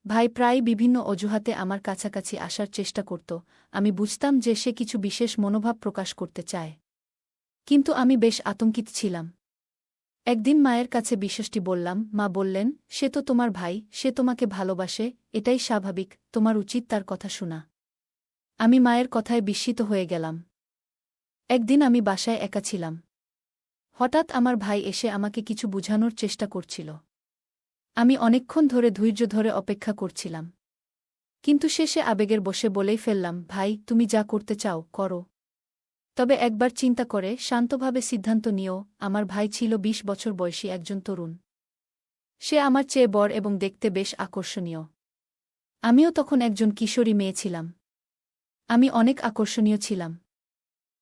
ভাই প্রায় বিভিন্ন অজুহাতে আমার কাছাকাছি আসার চেষ্টা করত। আমি বুঝতাম যে সে কিছু বিশেষ মনোভাব প্রকাশ করতে চায়, কিন্তু আমি বেশ আতঙ্কিত ছিলাম। একদিন মায়ের কাছে বিষয়টি বললাম। মা বললেন, সে তো তোমার ভাই, সে তোমাকে ভালোবাসে, এটাই স্বাভাবিক, তোমার উচিত তার কথা শোনা। আমি মায়ের কথায় বিস্মিত হয়ে গেলাম। একদিন আমি বাসায় একা ছিলাম। হঠাৎ আমার ভাই এসে আমাকে কিছু বুঝানোর চেষ্টা করছিল। আমি অনেকক্ষণ ধরে ধৈর্য ধরে অপেক্ষা করছিলাম, কিন্তু শেষে আবেগের বশে বলেই ফেললাম, ভাই, তুমি যা করতে চাও করো, তবে একবার চিন্তা করে শান্তভাবে সিদ্ধান্ত নিও। আমার ভাই ছিল ২০ বছর বয়সী একজন তরুণ। সে আমার চেয়ে বড় এবং দেখতে বেশ আকর্ষণীয়। আমিও তখন একজন কিশোরী মেয়ে ছিলাম। আমি অনেক আকর্ষণীয় ছিলাম।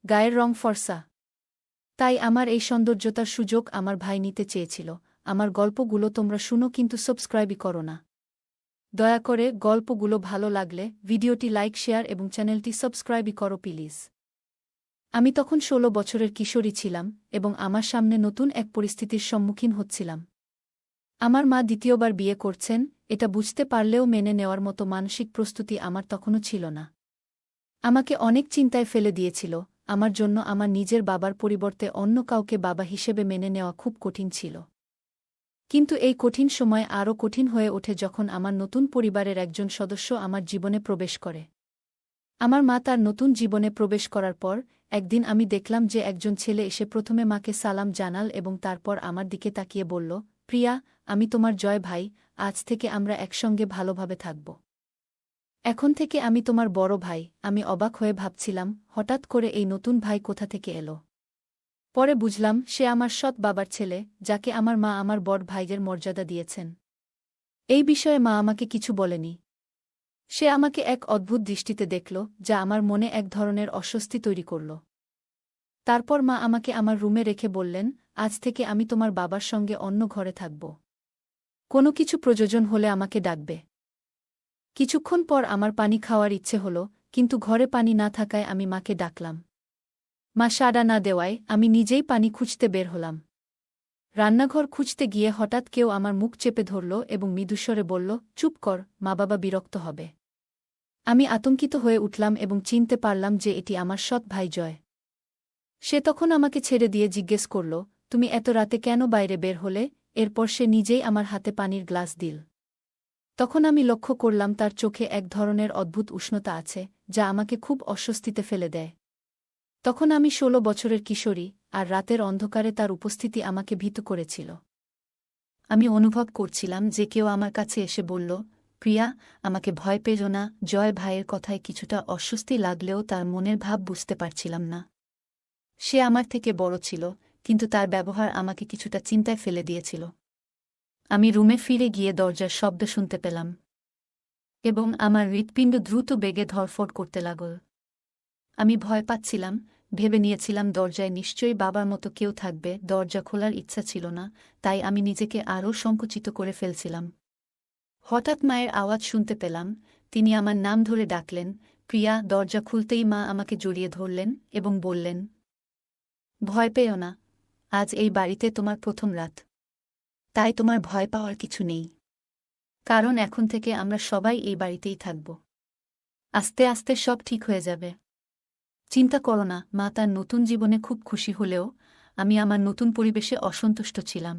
গায়ের রং ফর্সা। তাই আমার এই সৌন্দর্যতার সুযোগ আমার ভাই নিতে চেয়েছিল। আমার গল্পগুলো তোমরা শুনো, কিন্তু সাবস্ক্রাইবই করো না। দয়া করে গল্পগুলো ভালো লাগলে ভিডিওটি লাইক, শেয়ার এবং চ্যানেলটি সাবস্ক্রাইবই করো প্লিজ। আমি তখন ১৬ বছরের কিশোরী ছিলাম এবং আমার সামনে নতুন এক পরিস্থিতির সম্মুখীন হচ্ছিলাম। আমার মা দ্বিতীয়বার বিয়ে করছেন, এটা বুঝতে পারলেও মেনে নেওয়ার মতো মানসিক প্রস্তুতি আমার তখনও ছিল না। আমাকে অনেক চিন্তায় ফেলে দিয়েছিল। আমার জন্য আমার নিজের বাবার পরিবর্তে অন্য কাউকে বাবা হিসেবে মেনে নেওয়া খুব কঠিন ছিল। কিন্তু এই কঠিন সময় আরও কঠিন হয়ে ওঠে যখন আমার নতুন পরিবারের একজন সদস্য আমার জীবনে প্রবেশ করে। আমার মা তার নতুন জীবনে প্রবেশ করার পর একদিন আমি দেখলাম যে একজন ছেলে এসে প্রথমে মাকে সালাম জানাল এবং তারপর আমার দিকে তাকিয়ে বলল, প্রিয়া, আমি তোমার জয় ভাই, আজ থেকে আমরা একসঙ্গে ভালোভাবে থাকব। এখন থেকে আমি তোমার বড় ভাই। আমি অবাক হয়ে ভাবছিলাম, হঠাৎ করে এই নতুন ভাই কোথা থেকে এলো। পরে বুঝলাম সে আমার সৎ বাবার ছেলে, যাকে আমার মা আমার বড় ভাইয়ের মর্যাদা দিয়েছেন। এই বিষয়ে মা আমাকে কিছু বলেনি। সে আমাকে এক অদ্ভুত দৃষ্টিতে দেখল, যা আমার মনে এক ধরনের অস্বস্তি তৈরি করল। তারপর মা আমাকে আমার রুমে রেখে বললেন, আজ থেকে আমি তোমার বাবার সঙ্গে অন্য ঘরে থাকব। কোনো কিছু প্রয়োজন হলে আমাকে ডাকবে। কিছুক্ষণ পর আমার পানি খাওয়ার ইচ্ছে হল, কিন্তু ঘরে পানি না থাকায় আমি মাকে ডাকলাম। মা সাড়া না দেওয়ায় আমি নিজেই পানি খুঁজতে বের হলাম। রান্নাঘর খুঁজতে গিয়ে হঠাৎ কেউ আমার মুখ চেপে ধরল এবং মৃদুস্বরে বলল, চুপ কর, মা বাবা বিরক্ত হবে। আমি আতঙ্কিত হয়ে উঠলাম এবং চিনতে পারলাম যে এটি আমার সৎ ভাই জয়। সে তখন আমাকে ছেড়ে দিয়ে জিজ্ঞেস করল, তুমি এত রাতে কেন বাইরে বের হলে? এরপর সে নিজেই আমার হাতে পানির গ্লাস দিল। তখন আমি লক্ষ্য করলাম তার চোখে এক ধরনের অদ্ভুত উষ্ণতা আছে, যা আমাকে খুব অস্বস্তিতে ফেলে দেয়। তখন আমি ১৬ বছরের কিশোরী, আর রাতের অন্ধকারে তার উপস্থিতি আমাকে ভীত করেছিল। আমি অনুভব করছিলাম যে কেউ আমার কাছে এসে বলল, প্রিয়া, আমাকে ভয় পেও না। জয় ভাইয়ের কথায় কিছুটা অস্বস্তি লাগলেও তার মনের ভাব বুঝতে পারছিলাম না। সে আমার থেকে বড় ছিল, কিন্তু তার ব্যবহার আমাকে কিছুটা চিন্তায় ফেলে দিয়েছিল। আমি রুমে ফিরে গিয়ে দরজার শব্দ শুনতে পেলাম এবং আমার হৃৎপিণ্ড দ্রুত বেগে ধড়ফড় করতে লাগল। আমি ভয় পাচ্ছিলাম, ভেবে নিয়েছিলাম দরজায় নিশ্চয়ই বাবার মতো কেউ থাকবে। দরজা খোলার ইচ্ছা ছিল না, তাই আমি নিজেকে আরও সংকুচিত করে ফেলছিলাম। হঠাৎ মায়ের আওয়াজ শুনতে পেলাম। তিনি আমার নাম ধরে ডাকলেন, প্রিয়া। দরজা খুলতেই মা আমাকে জড়িয়ে ধরলেন এবং বললেন, ভয় পেও না, আজ এই বাড়িতে তোমার প্রথম রাত। তাই তোমার ভয় পাওয়ার কিছু নেই, কারণ এখন থেকে আমরা সবাই এই বাড়িতেই থাকব। আস্তে আস্তে সব ঠিক হয়ে যাবে। চিন্তা করো না। মা তার নতুন জীবনে খুব খুশি হলেও আমি আমার নতুন পরিবেশে অসন্তুষ্ট ছিলাম।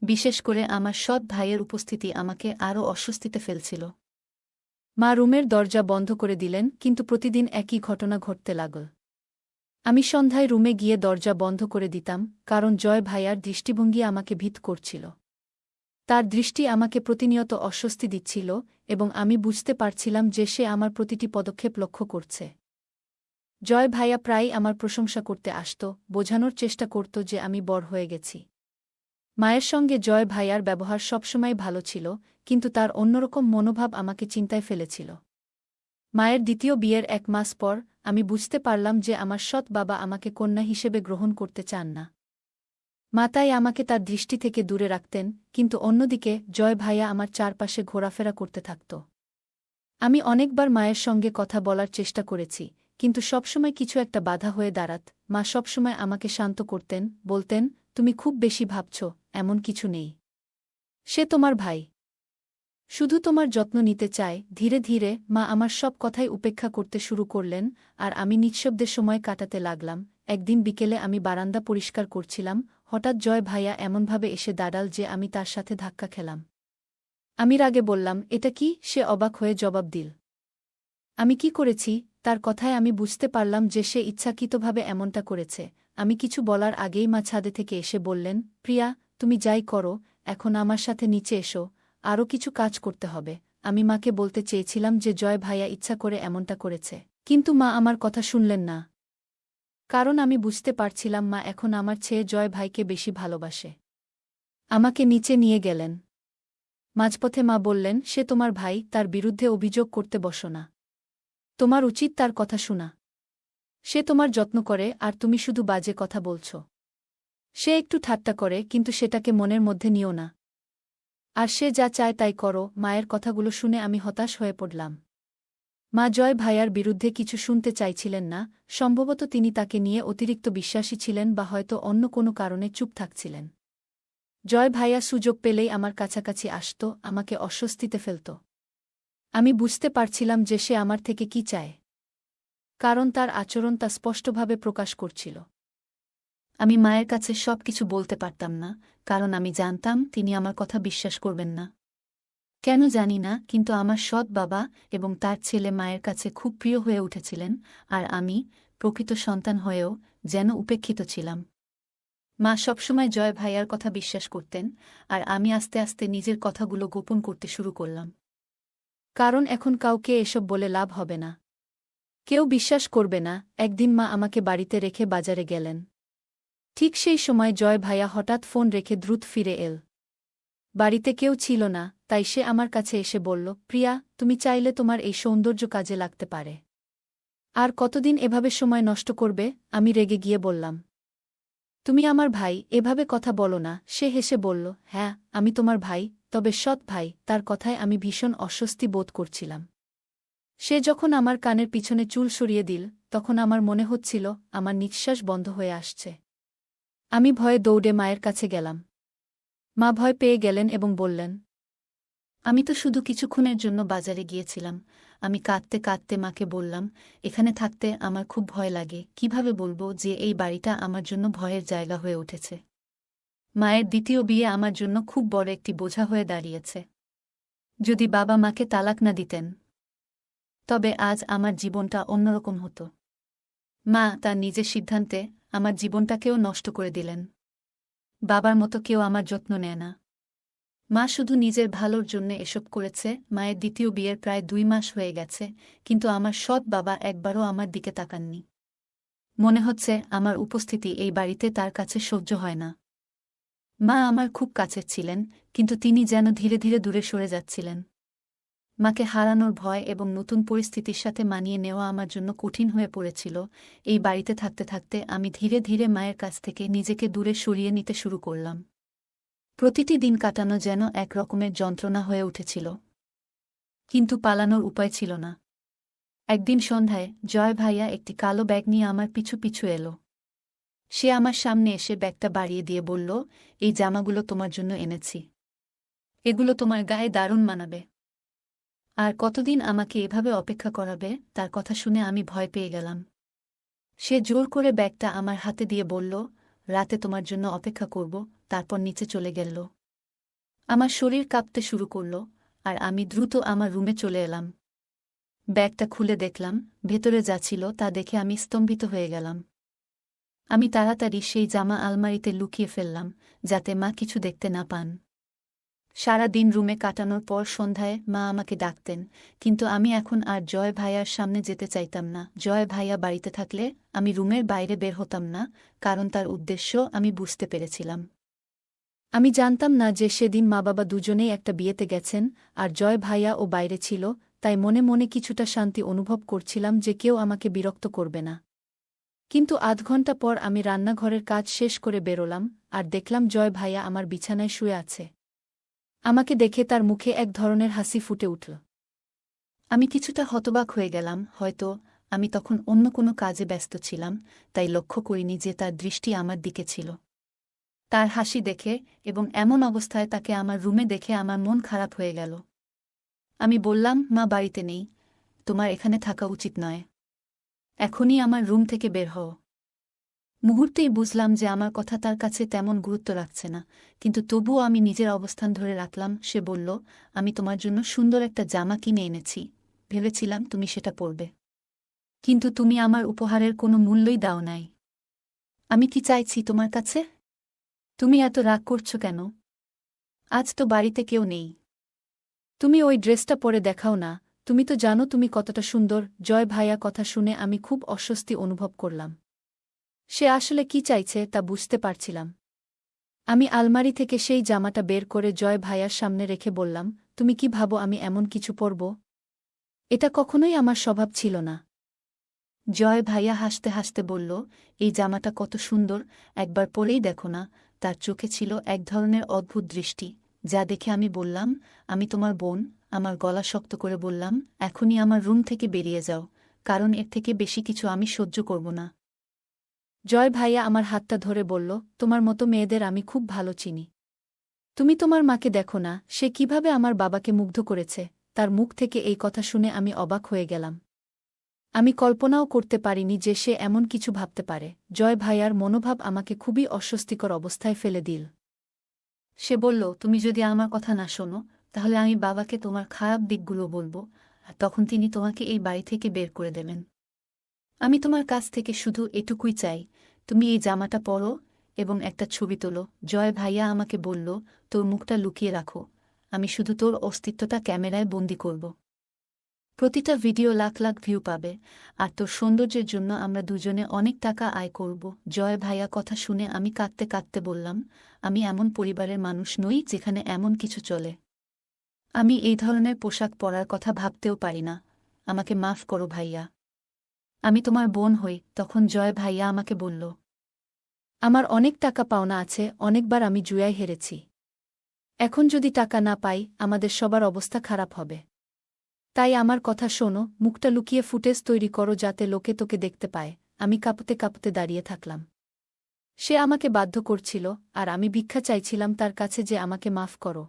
বিশেষ করে আমার সৎ ভাইয়ের উপস্থিতি আমাকে আরও অস্বস্তিতে ফেলছিল। মা রুমের দরজা বন্ধ করে দিলেন, কিন্তু প্রতিদিন একই ঘটনা ঘটতে লাগল। আমি সন্ধ্যায় রুমে গিয়ে দরজা বন্ধ করে দিতাম, কারণ জয় ভাইয়ার দৃষ্টিভঙ্গি আমাকে ভীত করছিল। তার দৃষ্টি আমাকে প্রতিনিয়ত অস্বস্তি দিচ্ছিল এবং আমি বুঝতে পারছিলাম যে সে আমার প্রতিটি পদক্ষেপ লক্ষ্য করছে। জয় ভাইয়া প্রায়ই আমার প্রশংসা করতে আসত, বোঝানোর চেষ্টা করত যে আমি বড় হয়ে গেছি। মায়ের সঙ্গে জয় ভাইয়ার ব্যবহার সবসময় ভালো ছিল, কিন্তু তার অন্যরকম মনোভাব আমাকে চিন্তায় ফেলেছিল। মায়ের দ্বিতীয় বিয়ের ১ মাস পর আমি বুঝতে পারলাম যে আমার সৎ বাবা আমাকে কন্যা হিসেবে গ্রহণ করতে চান না। মা তাই আমাকে তার দৃষ্টি থেকে দূরে রাখতেন, কিন্তু অন্যদিকে জয় ভাইয়া আমার চারপাশে ঘোরাফেরা করতে থাকত। আমি অনেকবার মায়ের সঙ্গে কথা বলার চেষ্টা করেছি, কিন্তু সবসময় কিছু একটা বাধা হয়ে দাঁড়াত। মা সবসময় আমাকে শান্ত করতেন, বলতেন, তুমি খুব বেশি ভাবছ, এমন কিছু নেই। সে তোমার ভাই। শুধু তোমার যত্ন নিতে চায়। ধীরে ধীরে মা আমার সব কথাই উপেক্ষা করতে শুরু করলেন, আর আমি নিঃশব্দে সময় কাটাতে লাগলাম। একদিন বিকেলে আমি বারান্দা পরিষ্কার করছিলাম, হঠাৎ জয় ভাইয়া এমনভাবে এসে দাঁড়াল যে আমি তার সাথে ধাক্কা খেলাম। আমি রাগে বললাম, এটা কি? সে অবাক হয়ে জবাব দিল, আমি কি করেছি? তার কথায় আমি বুঝতে পারলাম যে সে ইচ্ছাকৃতভাবে এমনটা করেছে। আমি কিছু বলার আগেই মা ছাদে থেকে এসে বললেন, প্রিয়া, তুমি যাই করো, এখন আমার সাথে নিচে এসো, আরও কিছু কাজ করতে হবে। আমি মাকে বলতে চেয়েছিলাম যে জয় ভাইয়া ইচ্ছা করে এমনটা করেছে, কিন্তু মা আমার কথা শুনলেন না। কারণ আমি বুঝতে পারছিলাম মা এখন আমার চেয়ে জয় ভাইকে বেশি ভালোবাসে। আমাকে নিচে নিয়ে গেলেন। মাঝপথে মা বললেন, সে তোমার ভাই, তার বিরুদ্ধে অভিযোগ করতে বসো না। তোমার উচিত তার কথা শোনা। সে তোমার যত্ন করে, আর তুমি শুধু বাজে কথা বলছ। সে একটু ঠাট্টা করে, কিন্তু সেটাকে মনের মধ্যে নিও না। আর সে যা চায় তাই করো। মায়ের কথাগুলো শুনে আমি হতাশ হয়ে পড়লাম। মা জয় ভাইয়ার বিরুদ্ধে কিছু শুনতে চাইছিলেন না। সম্ভবত তিনি তাকে নিয়ে অতিরিক্ত বিশ্বাসী ছিলেন, বা হয়তো অন্য কোনো কারণে চুপ থাকছিলেন। জয় ভাইয়া সুযোগ পেলেই আমার কাছাকাছি আসত, আমাকে অস্বস্তিতে ফেলত। আমি বুঝতে পারছিলাম যে সে আমার থেকে কি চায়, কারণ তার আচরণ তা স্পষ্টভাবে প্রকাশ করছিল। আমি মায়ের কাছে সবকিছু বলতে পারতাম না, কারণ আমি জানতাম তিনি আমার কথা বিশ্বাস করবেন না। কেন জানি না, কিন্তু আমার সৎ বাবা এবং তার ছেলে মায়ের কাছে খুব প্রিয় হয়ে উঠেছিলেন, আর আমি, প্রকৃত সন্তান হয়েও, যেন উপেক্ষিত ছিলাম। মা সবসময় জয় ভাইয়ার কথা বিশ্বাস করতেন, আর আমি আস্তে আস্তে নিজের কথাগুলো গোপন করতে শুরু করলাম। কারণ এখন কাউকে এসব বলে লাভ হবে না। কেউ বিশ্বাস করবে না। একদিন মা আমাকে বাড়িতে রেখে বাজারে গেলেন। ঠিক সেই সময় জয় ভাইয়া হঠাৎ ফোন রেখে দ্রুত ফিরে এল। বাড়িতে কেউ ছিল না, তাই সে আমার কাছে এসে বলল, প্রিয়া, তুমি চাইলে তোমার এই সৌন্দর্য কাজে লাগতে পারে। আর কতদিন এভাবে সময় নষ্ট করবে? আমি রেগে গিয়ে বললাম, তুমি আমার ভাই, এভাবে কথা বলো না। সে হেসে বলল, হ্যাঁ, আমি তোমার ভাই, তবে সৎ ভাই। তার কথায় আমি ভীষণ অস্বস্তি বোধ করছিলাম। সে যখন আমার কানের পিছনে চুল সরিয়ে দিল, তখন আমার মনে হচ্ছিল আমার নিঃশ্বাস বন্ধ হয়ে আসছে। আমি ভয়ে দৌড়ে মায়ের কাছে গেলাম। মা ভয় পেয়ে গেলেন এবং বললেন, আমি তো শুধু কিছুক্ষণের জন্য বাজারে গিয়েছিলাম। আমি কাঁদতে কাঁদতে মাকে বললাম, এখানে থাকতে আমার খুব ভয় লাগে। কিভাবে বলবো যে এই বাড়িটা আমার জন্য ভয়ের জায়গা হয়ে উঠেছে? মায়ের দ্বিতীয় বিয়ে আমার জন্য খুব বড় একটি বোঝা হয়ে দাঁড়িয়েছে। যদি বাবা মাকে তালাক না দিতেন, তবে আজ আমার জীবনটা অন্যরকম হতো। মা তার নিজের সিদ্ধান্তে আমার জীবনটাকেও নষ্ট করে দিলেন। বাবার মতো কেউ আমার যত্ন নেয় না। মা শুধু নিজের ভালোর জন্য এসব করেছে। মায়ের দ্বিতীয় বিয়ের প্রায় 2 মাস হয়ে গেছে, কিন্তু আমার সৎ বাবা একবারও আমার দিকে তাকাননি। মনে হচ্ছে আমার উপস্থিতি এই বাড়িতে তার কাছে সহ্য হয় না। মা আমার খুব কাছের ছিলেন, কিন্তু তিনি যেন ধীরে ধীরে দূরে সরে যাচ্ছিলেন। মাকে হারানোর ভয় এবং নতুন পরিস্থিতির সাথে মানিয়ে নেওয়া আমার জন্য কঠিন হয়ে পড়েছিল। এই বাড়িতে থাকতে থাকতে আমি ধীরে ধীরে মায়ের কাছ থেকে নিজেকে দূরে সরিয়ে নিতে শুরু করলাম। প্রতিটি দিন কাটানো যেন এক রকমের যন্ত্রণা হয়ে উঠেছিল, কিন্তু পালানোর উপায় ছিল না। একদিন সন্ধ্যায় জয় ভাইয়া একটি কালো ব্যাগ নিয়ে আমার পিছু পিছু এলো। সে আমার সামনে এসে ব্যাগটা বাড়িয়ে দিয়ে বলল, এই জামাগুলো তোমার জন্য এনেছি। এগুলো তোমার গায়ে দারুণ মানাবে। আর কতদিন আমাকে এভাবে অপেক্ষা করাবে? তার কথা শুনে আমি ভয় পেয়ে গেলাম। সে জোর করে ব্যাগটা আমার হাতে দিয়ে বলল, রাতে তোমার জন্য অপেক্ষা করব। তারপর নিচে চলে গেল। আমার শরীর কাঁপতে শুরু করল, আর আমি দ্রুত আমার রুমে চলে এলাম। ব্যাগটা খুলে দেখলাম, ভেতরে যা ছিল তা দেখে আমি স্তম্ভিত হয়ে গেলাম। আমি তাড়াতাড়ি সেই জামা আলমারিতে লুকিয়ে ফেললাম, যাতে মা কিছু দেখতে না পান। সারা দিন রুমে কাটানোর পর সন্ধ্যায় মা আমাকে ডাকতেন, কিন্তু আমি এখন আর জয় ভাইয়ার সামনে যেতে চাইতাম না। জয় ভাইয়া বাড়িতে থাকলে আমি রুমের বাইরে বের হতাম না, কারণ তার উদ্দেশ্য আমি বুঝতে পেরেছিলাম। আমি জানতাম না যে সেদিন মা বাবা দুজনেই একটা বিয়েতে গেছেন, আর জয় ভাইয়া ও বাইরে ছিল, তাই মনে মনে কিছুটা শান্তি অনুভব করছিলাম যে কেউ আমাকে বিরক্ত করবে না। কিন্তু আধ ঘন্টা পর আমি রান্নাঘরের কাজ শেষ করে বেরোলাম, আর দেখলাম জয় ভাইয়া আমার বিছানায় শুয়ে আছে। আমাকে দেখে তার মুখে এক ধরনের হাসি ফুটে উঠল। আমি কিছুটা হতবাক হয়ে গেলাম। হয়তো আমি তখন অন্য কোনো কাজে ব্যস্ত ছিলাম, তাই লক্ষ্য করিনি যে তার দৃষ্টি আমার দিকে ছিল। তার হাসি দেখে এবং এমন অবস্থায় তাকে আমার রুমে দেখে আমার মন খারাপ হয়ে গেল। আমি বললাম, মা বাড়িতে নেই, তোমার এখানে থাকা উচিত নয়। এখনই আমার রুম থেকে বের হও। মুহূর্তেই বুঝলাম যে আমার কথা তার কাছে তেমন গুরুত্ব রাখছে না, কিন্তু তবুও আমি নিজের অবস্থান ধরে রাখলাম। সে বলল, আমি তোমার জন্য সুন্দর একটা জামা কিনে এনেছি, ভেবেছিলাম তুমি সেটা পরবে। কিন্তু তুমি আমার উপহারের কোনো মূল্যই দাও নাই। আমি কি চাইছি তোমার কাছে? তুমি এত রাগ করছো কেন? আজ তো বাড়িতে কেউ নেই। তুমি ওই ড্রেসটা পরে দেখাও না, তুমি তো জানো তুমি কতটা সুন্দর। জয় ভাইয়া কথা শুনে আমি খুব অস্বস্তি অনুভব করলাম। সে আসলে কি চাইছে তা বুঝতে পারছিলাম। আমি আলমারি থেকে সেই জামাটা বের করে জয় ভাইয়ার সামনে রেখে বললাম, তুমি কি ভাবো আমি এমন কিছু পরব? এটা কখনোই আমার স্বভাব ছিল না। জয় ভাইয়া হাসতে হাসতে বলল, এই জামাটা কত সুন্দর, একবার পরেই দেখো না। তার চোখে ছিল এক ধরনের অদ্ভুত দৃষ্টি, যা দেখে আমি বললাম, আমি তোমার বোন। আমার গলা শক্ত করে বললাম, এখনই আমার রুম থেকে বেরিয়ে যাও, কারণ এর থেকে বেশি কিছু আমি সহ্য করব না। জয় ভাইয়া আমার হাতটা ধরে বলল, তোমার মতো মেয়েদের আমি খুব ভালো চিনি। তুমি তোমার মাকে দেখো না, সে কিভাবে আমার বাবাকে মুগ্ধ করেছে। তার মুখ থেকে এই কথা শুনে আমি অবাক হয়ে গেলাম। আমি কল্পনাও করতে পারিনি যে সে এমন কিছু ভাবতে পারে। জয় ভাইয়ার মনোভাব আমাকে খুবই অস্বস্তিকর অবস্থায় ফেলে দিল। সে বলল, তুমি যদি আমার কথা না শোনো, তাহলে আমি বাবাকে তোমার খারাপ দিকগুলো বলবো, আর তখন তিনি তোমাকে এই বাড়ি থেকে বের করে দেবেন। আমি তোমার কাছ থেকে শুধু এটুকুই চাই, তুমি এই জামাটা পরো এবং একটা ছবি তোলো। জয় ভাইয়া আমাকে বলল, তোর মুখটা লুকিয়ে রাখো, আমি শুধু তোর অস্তিত্বটা ক্যামেরায় বন্দি করব। প্রতিটা ভিডিও লাখ লাখ ভিউ পাবে, আর তোর সৌন্দর্যের জন্য আমরা দুজনে অনেক টাকা আয় করব। জয় ভাইয়া কথা শুনে আমি কাঁদতে কাঁদতে বললাম, আমি এমন পরিবারের মানুষ নই যেখানে এমন কিছু চলে। আমি এই ধরনের পোশাক পরার কথা ভাবতেও পারি না। আমাকে মাফ করো ভাইয়া। আমি তোমার বোন হই। তখন জয় ভাইয়া আমাকে বলল, আমার অনেক টাকা পাওনা আছে, অনেকবার আমি জুয়ায় হেরেছি। এখন যদি টাকা না পাই, আমাদের সবার অবস্থা খারাপ হবে। তাই আমার কথা শোনো, মুখটা লুকিয়ে ফুটেজ তৈরি করো যাতে লোকে তোকে দেখতে পায়। আমি কাঁপতে কাঁপতে দাঁড়িয়ে থাকলাম। সে আমাকে বাধ্য করছিল, আর আমি ভিক্ষা চাইছিলাম তার কাছে যে আমাকে মাফ করো।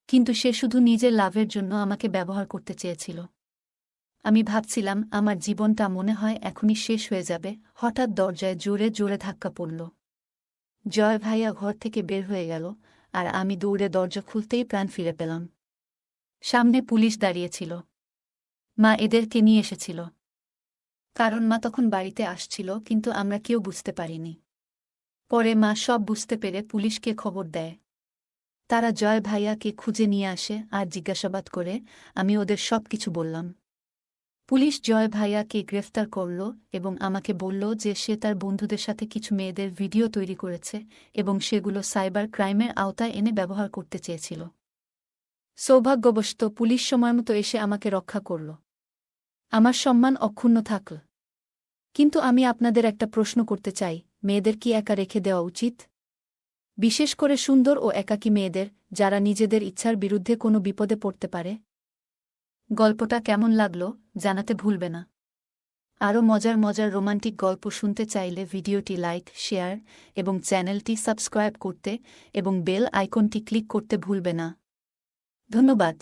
কিন্তু সে শুধু নিজের লাভের জন্য আমাকে ব্যবহার করতে চেয়েছিল। আমি ভাবছিলাম আমার জীবনটা মনে হয় এখনই শেষ হয়ে যাবে। হঠাৎ দরজায় জোরে জোরে ধাক্কা পড়ল। জয় ভাইয়া ঘর থেকে বের হয়ে গেল, আর আমি দৌড়ে দরজা খুলতেই প্রাণ ফিরে পেলাম। সামনে পুলিশ দাঁড়িয়েছিল। মা এদেরকে নিয়ে এসেছিল। কারণ মা তখন বাড়িতে আসছিল, কিন্তু আমরা কেউ বুঝতে পারিনি। পরে মা সব বুঝতে পেরে পুলিশকে খবর দেয়। তারা জয় ভাইয়াকে খুঁজে নিয়ে আসে আর জিজ্ঞাসাবাদ করে। আমি ওদের সব কিছু বললাম। পুলিশ জয় ভাইয়াকে গ্রেফতার করল এবং আমাকে বলল যে সে তার বন্ধুদের সাথে কিছু মেয়েদের ভিডিও তৈরি করেছে এবং সেগুলো সাইবার ক্রাইমের আওতায় এনে ব্যবহার করতে চেয়েছিল। সৌভাগ্যবশত পুলিশ সময়মতো এসে আমাকে রক্ষা করল। আমার সম্মান অক্ষুণ্ণ থাকল। কিন্তু আমি আপনাদের একটা প্রশ্ন করতে চাই, মেয়েদের কি একা রেখে দেওয়া উচিত? বিশেষ করে সুন্দর ও একাকী মেয়েদের, যারা নিজেদের ইচ্ছার বিরুদ্ধে কোনো বিপদে পড়তে পারে? গল্পটা কেমন লাগলো জানাতে ভুলবে না। আরও মজার মজার রোমান্টিক গল্প শুনতে চাইলে ভিডিওটি লাইক, শেয়ার এবং চ্যানেলটি সাবস্ক্রাইব করতে এবং বেল আইকনটি ক্লিক করতে ভুলবে না। ধন্যবাদ।